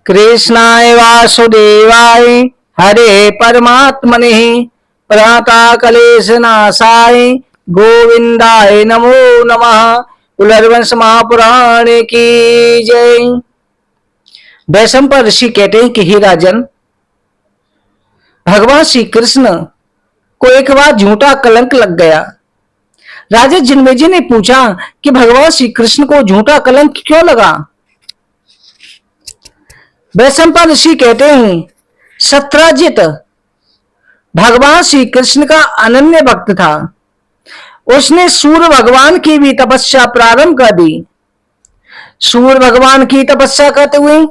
कृष्णाय वासुदेवाय हरे परमात्मने प्रणताकलेशनाशाय गोविंदाय नमो नमः। पुलरवंश महापुराण की जय। वैशंपायन ऋषि कहते हैं कि हे राजन, भगवान श्री कृष्ण को एक बार झूठा कलंक लग गया। राजा जन्मेजय ने पूछा कि भगवान श्री कृष्ण को झूठा कलंक क्यों लगा। वैशंपायन ऋषि कहते हैं, सत्राजित भगवान श्री कृष्ण का अनन्य भक्त था। उसने सूर्य भगवान की भी तपस्या प्रारंभ कर दी। सूर्य भगवान की तपस्या करते हुए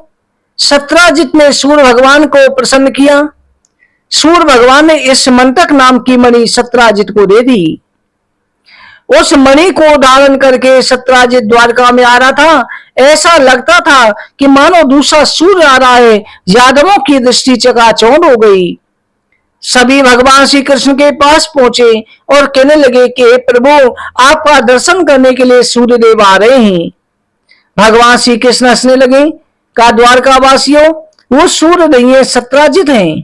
सत्राजित ने सूर्य भगवान को प्रसन्न किया। सूर्य भगवान ने इस मंत्रक नाम की मणि सत्राजित को दे दी। उस मणि को धारण करके सत्राजित द्वारका में आ रहा था। ऐसा लगता था कि मानो दूसरा सूर्य आ रहा है। यादवों की दृष्टि चकाचौंध हो गई। सभी भगवान श्री कृष्ण के पास पहुंचे और कहने लगे कि प्रभु, आपका दर्शन करने के लिए सूर्यदेव आ रहे हैं। भगवान श्री कृष्ण हंसने लगे, कहा, द्वारका वासियों, वो सूर्य नहीं है, सत्राजित हैं।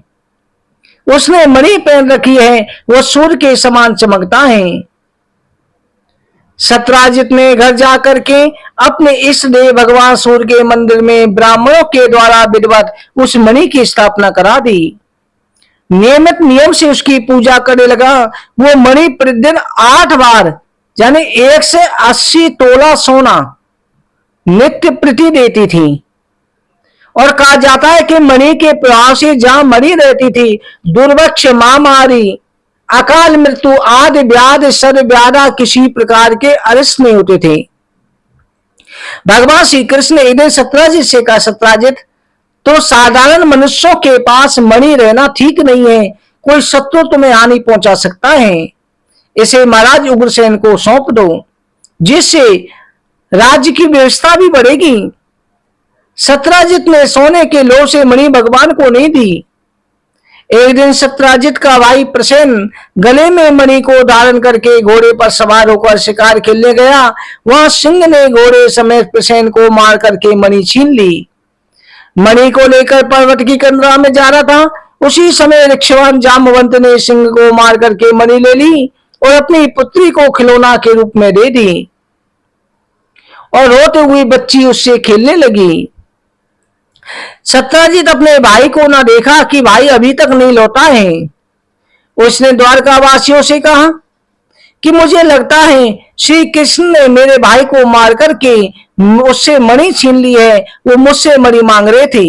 उसने मणि पहन रखी है, वो सूर्य के समान चमकता है। सत्राजित ने घर जाकर के अपने इष्ट देव भगवान सूर्य के मंदिर में ब्राह्मणों के द्वारा विधिवत उस मणि की स्थापना करा दी। नियमित नियम से उसकी पूजा करने लगा। वो मणि प्रतिदिन 8 बार यानी 1 से 80 तोला सोना नित्य प्रति देती थी। और कहा जाता है कि मणि के प्रभाव से जहां मणि रहती थी, दुर्भिक्ष, महामारी, अकाल मृत्यु आदि व्याध सर्व व्याधा किसी प्रकार के अरिष्ट नहीं होते थे। भगवान श्री कृष्ण ने एक दिन सत्राजित से कहा, सत्राजित, तो साधारण मनुष्यों के पास मणि रहना ठीक नहीं है। कोई शत्रु तुम्हें हानि पहुंचा सकता है। इसे महाराज उग्रसेन को सौंप दो, जिससे राज्य की व्यवस्था भी बढ़ेगी। सत्राजित ने सोने के लोभ से मणि भगवान को नहीं दी। एक दिन सत्राजित का भाई प्रसेन गले में मणि को धारण करके घोड़े पर सवार होकर शिकार खेलने गया। वहां सिंह ने घोड़े समेत प्रसेन को मार करके मणि छीन ली। मणि को लेकर पर्वत की कंदरा में जा रहा था। उसी समय ऋक्षवान जामवंत ने सिंह को मार करके मणि ले ली और अपनी पुत्री को खिलौना के रूप में दे दी। और रोते हुई बच्ची उससे खेलने लगी। सत्राजित अपने भाई को न देखा कि भाई अभी तक नहीं लौटा है। उसने द्वारका वासियों से कहा कि मुझे लगता है श्री कृष्ण ने मेरे भाई को मार करके उससे मणि छीन ली है। वो मुझसे मणि मांग रहे थे।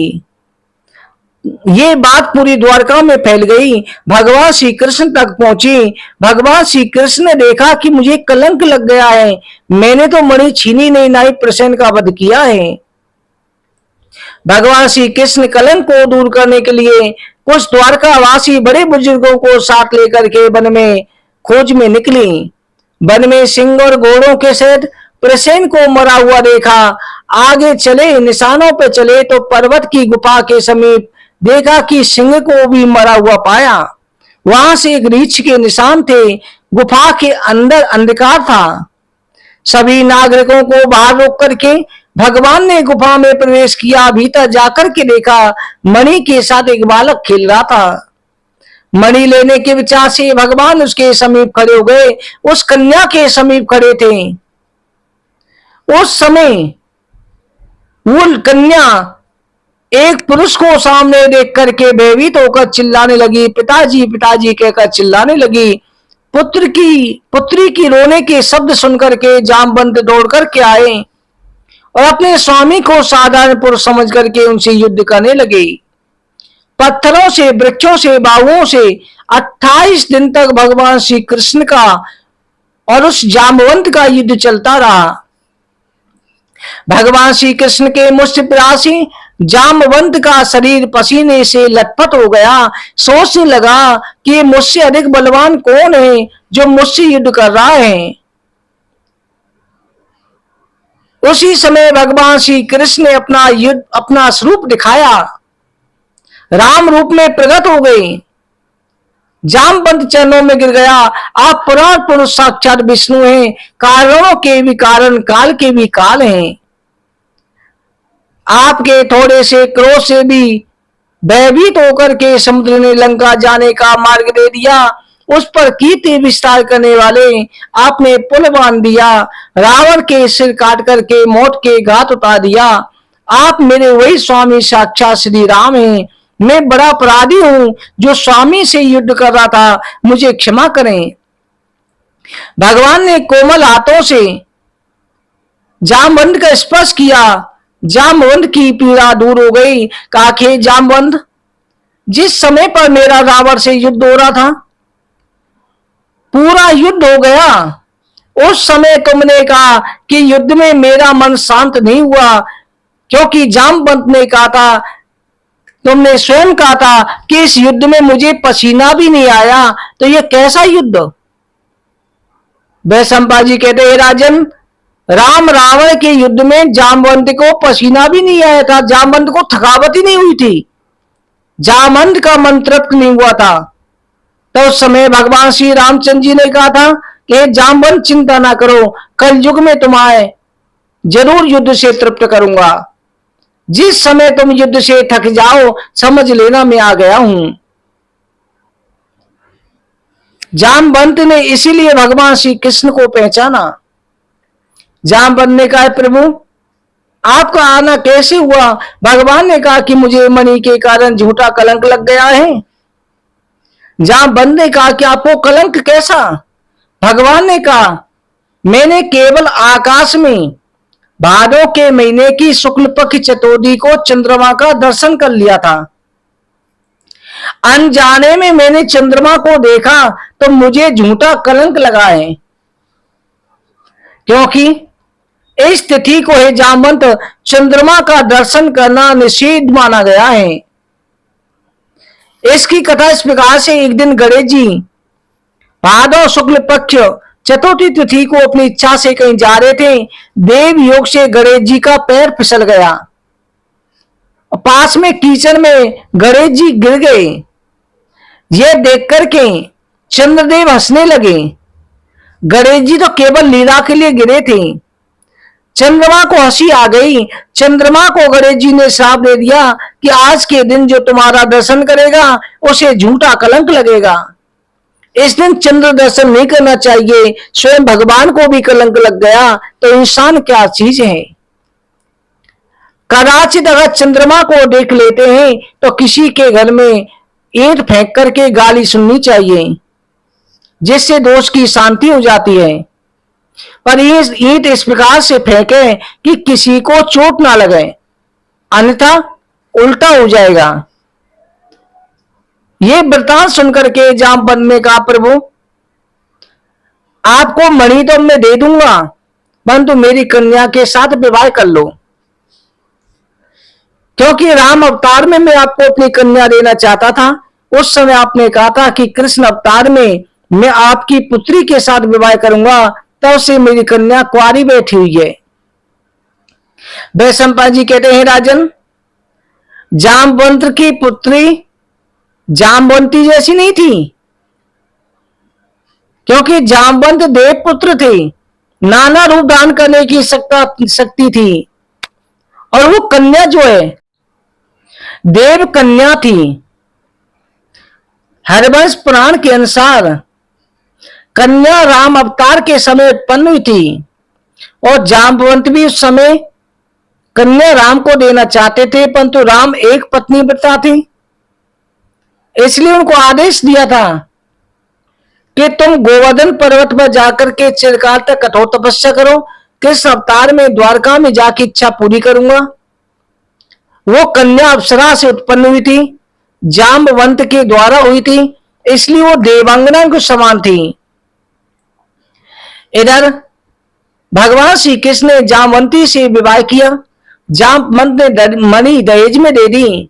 ये बात पूरी द्वारका में फैल गई, भगवान श्री कृष्ण तक पहुंची। भगवान श्री कृष्ण ने देखा कि मुझे कलंक लग गया है। मैंने तो मणि छीनी नहीं, ना ही प्रसेन का वध किया है। भगवान श्री कृष्ण कलंक को दूर करने के लिए कुछ द्वारकावासी बड़े बुजुर्गों को साथ लेकर के वन में खोज में निकली। वन में सिंह और घोड़ों के सहित प्रसेन को मरा हुआ देखा। आगे चले, निशानों पे चले तो पर्वत की गुफा के समीप देखा कि सिंह को भी मरा हुआ पाया। वहां से एक रीछ के निशान थे। गुफा के अंदर अंधकार था। सभी नागरिकों को बाहर रोक करके भगवान ने गुफा में प्रवेश किया। भीतर जाकर के देखा मणि के साथ एक बालक खेल रहा था। मणि लेने के विचार से भगवान उसके समीप खड़े हो गए। उस कन्या के समीप खड़े थे। उस समय वो कन्या एक पुरुष को सामने देख करके भयभीत होकर चिल्लाने लगी, पिताजी पिताजी कहकर चिल्लाने लगी। पुत्री की रोने के शब्द सुनकर के जामवंत दौड़ करके आए और अपने स्वामी को साधारण पुरुष समझ करके उनसे युद्ध करने लगे। पत्थरों से, वृक्षों से, बाहुओं से 28 दिन तक भगवान श्री कृष्ण का और उस जामवंत का युद्ध चलता रहा। भगवान श्री कृष्ण के मुष्टि प्रासी जामवंत का शरीर पसीने से लथपथ हो गया। सोचने लगा कि मुझसे अधिक बलवान कौन है जो मुझसे युद्ध कर रहा है। उसी समय भगवान श्री कृष्ण ने अपना स्वरूप दिखाया, राम रूप में प्रकट हो गए। जामवंत चरणों में गिर गया। आप पुराण पुरुष साक्षात विष्णु हैं, कारणों के भी कारण, काल के भी काल हैं। आपके थोड़े से क्रोध से भी भयभीत होकर के समुद्र ने लंका जाने का मार्ग दे दिया। उस पर कीर्ति विस्तार करने वाले आपने पुल बांध दिया, रावण के सिर काट करके मौत के घाट उतार दिया। आप मेरे वही स्वामी साक्षात श्री राम हैं। मैं बड़ा अपराधी हूं जो स्वामी से युद्ध कर रहा था, मुझे क्षमा करें। भगवान ने कोमल हाथों से जामवंत का स्पर्श किया, जामवंत की पीड़ा दूर हो गई। काखे जामवंत, जिस समय पर मेरा रावण से युद्ध हो रहा था, पूरा युद्ध हो गया, उस समय तुमने कहा कि युद्ध में मेरा मन शांत नहीं हुआ, क्योंकि जामवंत ने कहा था, तुमने स्वयं कहा था कि इस युद्ध में मुझे पसीना भी नहीं आया, तो यह कैसा युद्ध। वैशंपा जी कहते हैं, राजन, राम रावण के युद्ध में जामवंत को पसीना भी नहीं आया था, जामवंत को थकावट ही नहीं हुई थी, जामवंत का मन तृप्त नहीं हुआ था। तो उस समय भगवान श्री रामचंद्र जी ने कहा था कि जामवंत चिंता ना करो, कल युग में तुम्हें जरूर युद्ध से तृप्त करूंगा। जिस समय तुम युद्ध से थक जाओ, समझ लेना मैं आ गया हूं। जामवंत ने इसीलिए भगवान श्री कृष्ण को पहचाना। जामवंत ने कहा, प्रभु आपका आना कैसे हुआ। भगवान ने कहा कि मुझे मणि के कारण झूठा कलंक लग गया है। जामवंत ने कहा कि आपको कलंक कैसा। भगवान ने कहा, मैंने केवल आकाश में भादों के महीने की शुक्ल पक्ष चतुर्थी को चंद्रमा का दर्शन कर लिया था। अनजाने में मैंने चंद्रमा को देखा तो मुझे झूठा कलंक लगा है, क्योंकि इस तिथि को है जामवंत चंद्रमा का दर्शन करना निषेध माना गया है। इसकी कथा इस प्रकार से, एक दिन गणेश जी भादौ शुक्ल पक्ष चतुर्थी तिथि को अपनी इच्छा से कहीं जा रहे थे। देव योग से गणेश जी का पैर फिसल गया, पास में कीचड़ में गणेश जी गिर गए। यह देख करके चंद्रदेव हंसने लगे। गणेश जी तो केवल लीला के लिए गिरे थे। चंद्रमा को हंसी आ गई। चंद्रमा को गणेश जी ने श्राप दे दिया कि आज के दिन जो तुम्हारा दर्शन करेगा उसे झूठा कलंक लगेगा। इस दिन चंद्र दर्शन नहीं करना चाहिए। स्वयं भगवान को भी कलंक लग गया तो इंसान क्या चीज है। कदाचित अगर चंद्रमा को देख लेते हैं तो किसी के घर में ईंट फेंक करके गाली सुननी चाहिए, जिससे दोष की शांति हो जाती है। पर ये ईंट इस प्रकार से फेंके कि किसी को चोट ना लगे, अन्यथा उल्टा हो जाएगा। ये वृतांत सुनकर के जामवंत ने कहा, प्रभु आपको मणि तो मैं दे दूंगा, परंतु मेरी कन्या के साथ विवाह कर लो, क्योंकि राम अवतार में मैं आपको अपनी कन्या देना चाहता था। उस समय आपने कहा था कि कृष्ण अवतार में मैं आपकी पुत्री के साथ विवाह करूंगा, तब से मेरी कन्या कुंवारी बैठी हुई है। वैशंपा जी कहते हैं, राजन, जामवंत की पुत्री जामवंती जैसी नहीं थी, क्योंकि जामवंत देव पुत्र थे, नाना रूप धारण करने की शक्ति थी, और वो कन्या जो है देव कन्या थी। हरिवंश पुराण के अनुसार कन्या राम अवतार के समय उत्पन्न हुई थी, और जामवंत भी उस समय कन्या राम को देना चाहते थे, परंतु राम एक पत्नी व्रता थी। इसलिए उनको आदेश दिया था कि तुम गोवर्धन पर्वत पर जाकर के चिरकाल तक कठोर तपस्या करो, कृष्ण अवतार में द्वारका में जाकर इच्छा पूरी करूंगा। वो कन्या अप्सरा से उत्पन्न हुई थी, जामवंत के द्वारा हुई थी, इसलिए वो देवांगना को समान थी। इधर भगवान श्री कृष्ण ने जामवंती से विवाह किया। जामवंत ने मणि दहेज में दे दी।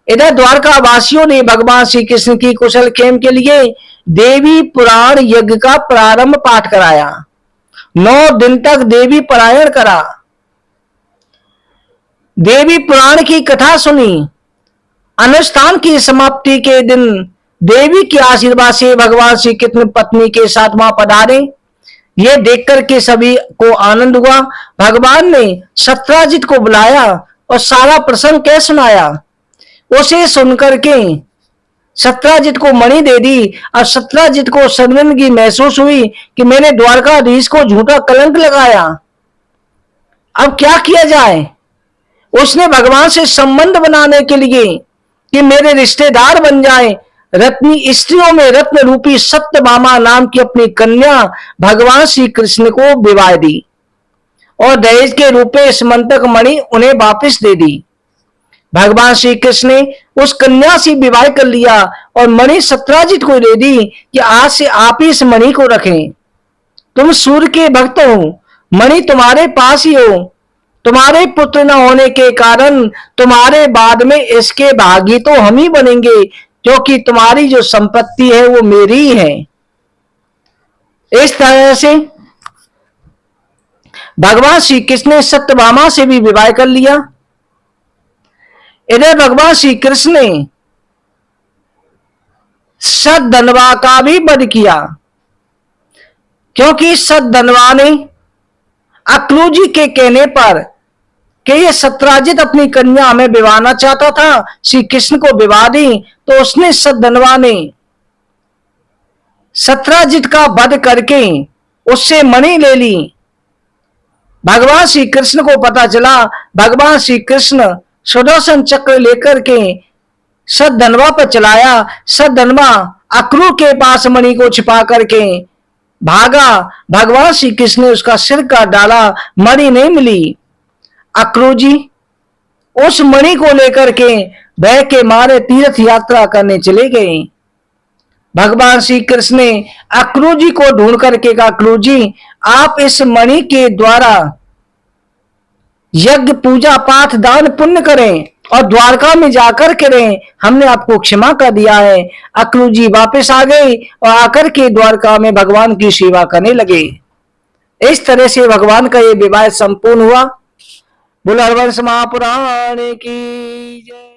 इधर द्वारका वासियों ने भगवान श्री कृष्ण की कुशल क्षेम के लिए देवी पुराण यज्ञ का प्रारंभ पाठ कराया। 9 दिन तक देवी पारायण करा, देवी पुराण की कथा सुनी। अनुष्ठान की समाप्ति के दिन देवी के आशीर्वाद से भगवान श्री कृष्ण पत्नी के साथ वहां पधारे। ये देख करके सभी को आनंद हुआ। भगवान ने सत्राजित को बुलाया, और सारा प्रसंग कह सुनाया। उसे सुनकर के सत्राजित को मणि दे दी और सत्राजित को शर्मिंदगी महसूस हुई कि मैंने द्वारकाधीश को झूठा कलंक लगाया। अब क्या किया जाए? उसने भगवान से संबंध बनाने के लिए कि मेरे रिश्तेदार बन जाए, रत्नी स्त्रियों में रत्न रूपी सत्यभामा नाम की अपनी कन्या भगवान श्री कृष्ण को विवाह दी और दहेज के रूप में स्मंतक मणि उन्हें वापस दे दी। भगवान श्री कृष्ण ने उस कन्या से विवाह कर लिया और मणि सत्राजित को दे दी कि आज से आप ही इस मणि को रखें। तुम सूर्य के भक्त हो, मणि तुम्हारे पास ही हो। तुम्हारे पुत्र न होने के कारण तुम्हारे बाद में इसके भागी तो हम ही बनेंगे, क्योंकि तुम्हारी जो संपत्ति है वो मेरी ही है। इस तरह से भगवान श्री कृष्ण ने सत्यभामा से भी विवाह कर लिया। इधर भगवान श्री कृष्ण ने सतधनवा का भी वध किया, क्योंकि सतधनवा ने अक्रूजी के कहने पर कि ये सत्राजित अपनी कन्या हमें विवाहना चाहता था, श्री कृष्ण को विवाह दी, तो उसने सतधनवा ने सत्राजित का वध करके उससे मणि ले ली। भगवान श्री कृष्ण को पता चला, भगवान श्री कृष्ण सुदर्शन चक्र लेकर के सतधनवा पर चलाया। सतधनवा अक्रूर के पास मणि को छिपा करके भागा। भगवान श्री कृष्ण ने उसका सिर काट डाला, मणि नहीं मिली। अक्रूजी उस मणि को लेकर के भय के मारे तीर्थ यात्रा करने चले गए। भगवान श्री कृष्ण ने अक्रूजी को ढूंढ करके कहा, अक्रूजी आप इस मणि के द्वारा यज्ञ पूजा पाठ दान पुण्य करें और द्वारका में जाकर करें, हमने आपको क्षमा कर दिया है। अक्रूजी वापस आ गए और आकर के द्वारका में भगवान की सेवा करने लगे। इस तरह से भगवान का ये विवाह संपूर्ण हुआ। बोलो हरवंश महापुराण की जय।